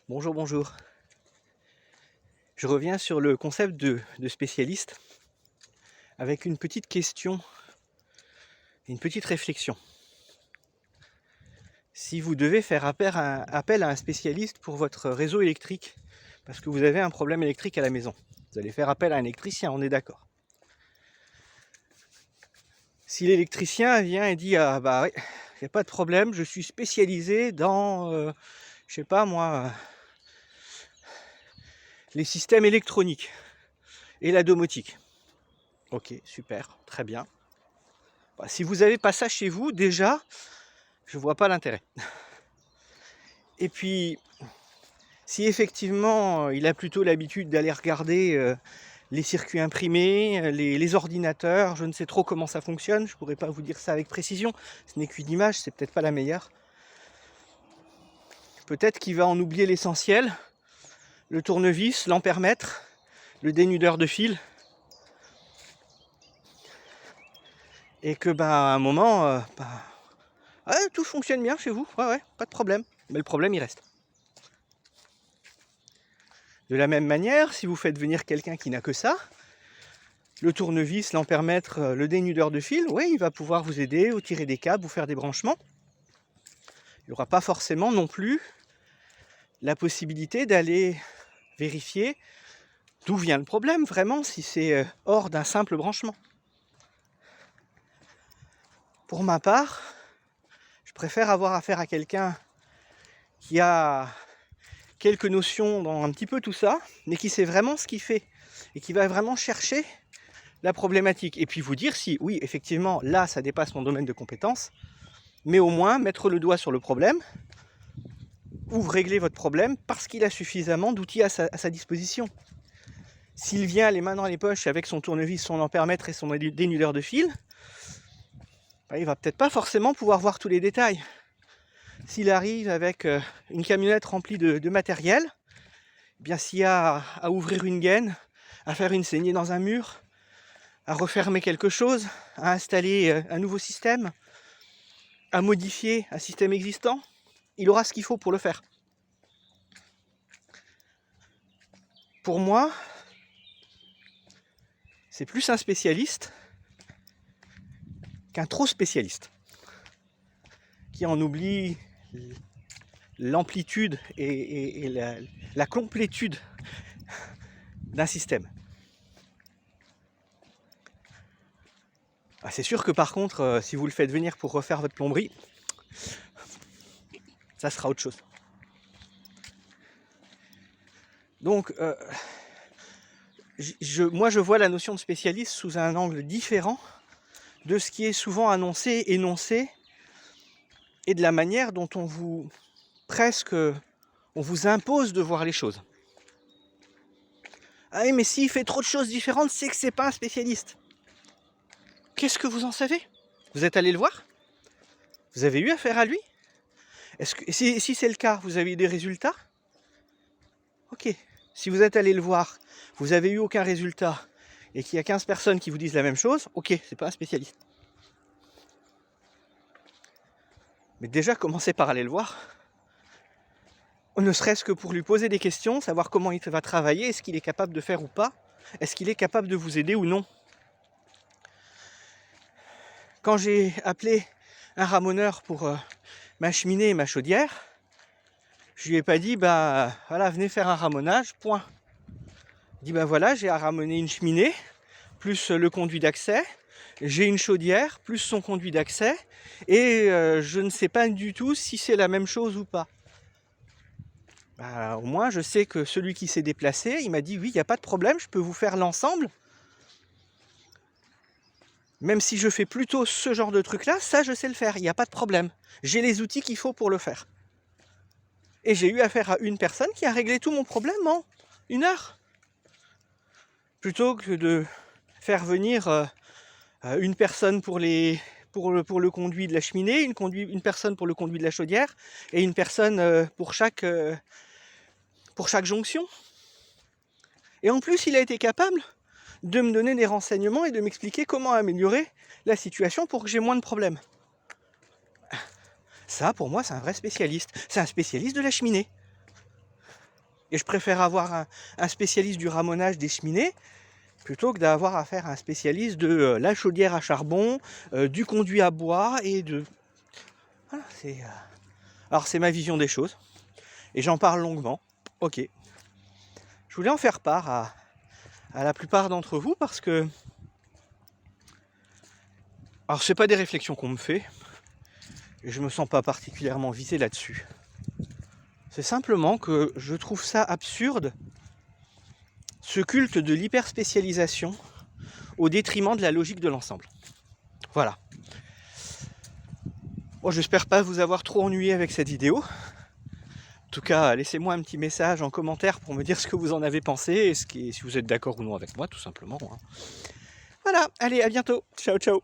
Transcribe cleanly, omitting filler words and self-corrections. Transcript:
Bonjour, bonjour. Je reviens sur le concept de spécialiste avec une petite question, une petite réflexion. Si vous devez faire appel à un spécialiste pour votre réseau électrique, parce que vous avez un problème électrique à la maison, vous allez faire appel à un électricien, on est d'accord. Si l'électricien vient et dit « Ah bah oui, il n'y a pas de problème, je suis spécialisé dans, je sais pas moi, les systèmes électroniques et la domotique. » Ok, super, très bien. Bah, si vous n'avez pas ça chez vous, déjà, je vois pas l'intérêt. Et puis, si effectivement il a plutôt l'habitude d'aller regarder les circuits imprimés, les ordinateurs, je ne sais trop comment ça fonctionne, je ne pourrais pas vous dire ça avec précision, ce n'est qu'une image, c'est peut-être pas la meilleure. Peut-être qu'il va en oublier l'essentiel, le tournevis, l'ampèremètre, le dénudeur de fil, et que à un moment, ouais, tout fonctionne bien chez vous, ouais, pas de problème, mais le problème il reste. De la même manière, si vous faites venir quelqu'un qui n'a que ça, le tournevis, l'ampèremètre, le dénudeur de fil, oui, il va pouvoir vous aider, vous tirer des câbles, vous faire des branchements. Il n'y aura pas forcément non plus la possibilité d'aller vérifier d'où vient le problème, vraiment, si c'est hors d'un simple branchement. Pour ma part, je préfère avoir affaire à quelqu'un qui a quelques notions dans un petit peu tout ça, mais qui sait vraiment ce qu'il fait et qui va vraiment chercher la problématique. Et puis vous dire si, oui, effectivement, là, ça dépasse mon domaine de compétence, mais au moins mettre le doigt sur le problème ou régler votre problème parce qu'il a suffisamment d'outils à sa disposition. S'il vient les mains dans les poches avec son tournevis, son ampèremètre et son dénudeur de fil, il va peut-être pas forcément pouvoir voir tous les détails. S'il arrive avec une camionnette remplie de matériel, bien s'il y a à ouvrir une gaine, à faire une saignée dans un mur, à refermer quelque chose, à installer un nouveau système, à modifier un système existant, il aura ce qu'il faut pour le faire. Pour moi, c'est plus un spécialiste qu'un trop spécialiste, qui en oublie l'amplitude et la complétude d'un système. C'est sûr que par contre, si vous le faites venir pour refaire votre plomberie, ça sera autre chose. Donc, moi je vois la notion de spécialiste sous un angle différent de ce qui est souvent annoncé, énoncé, et de la manière dont on vous impose de voir les choses. Ah oui, mais s'il fait trop de choses différentes, c'est que c'est pas un spécialiste. Qu'est-ce que vous en savez? Vous êtes allé le voir? Vous avez eu affaire à lui? Si c'est le cas, vous avez eu des résultats? Ok. Si vous êtes allé le voir, vous avez eu aucun résultat, et qu'il y a 15 personnes qui vous disent la même chose, ok, c'est pas un spécialiste. Mais déjà, commencez par aller le voir. Ne serait-ce que pour lui poser des questions, savoir comment il va travailler, est-ce qu'il est capable de faire ou pas, est-ce qu'il est capable de vous aider ou non. Quand j'ai appelé un ramoneur pour ma cheminée et ma chaudière, je lui ai pas dit, voilà, venez faire un ramonage, point. Je dis, voilà, j'ai à ramoner une cheminée, plus le conduit d'accès, j'ai une chaudière, plus son conduit d'accès, et je ne sais pas du tout si c'est la même chose ou pas. Au moins, je sais que celui qui s'est déplacé, il m'a dit, oui, il n'y a pas de problème, je peux vous faire l'ensemble. Même si je fais plutôt ce genre de truc-là, ça, je sais le faire, il n'y a pas de problème. J'ai les outils qu'il faut pour le faire. Et j'ai eu affaire à une personne qui a réglé tout mon problème en 1 heure. Plutôt que de faire venir une personne pour le conduit de la cheminée, une personne pour le conduit de la chaudière, et une personne pour chaque jonction. Et en plus, il a été capable de me donner des renseignements et de m'expliquer comment améliorer la situation pour que j'ai moins de problèmes. Ça, pour moi, c'est un vrai spécialiste. C'est un spécialiste de la cheminée. Et je préfère avoir un spécialiste du ramonage des cheminées plutôt que d'avoir affaire à un spécialiste de la chaudière à charbon, du conduit à bois et de... Voilà, c'est... Alors c'est ma vision des choses. Et j'en parle longuement. Ok. Je voulais en faire part à la plupart d'entre vous parce que... Alors c'est pas des réflexions qu'on me fait. Et je me sens pas particulièrement visé là-dessus. C'est simplement que je trouve ça absurde, ce culte de l'hyperspécialisation au détriment de la logique de l'ensemble. Voilà. Bon, j'espère pas vous avoir trop ennuyé avec cette vidéo. En tout cas, laissez-moi un petit message en commentaire pour me dire ce que vous en avez pensé et si vous êtes d'accord ou non avec moi, tout simplement. Voilà, allez, à bientôt. Ciao, ciao.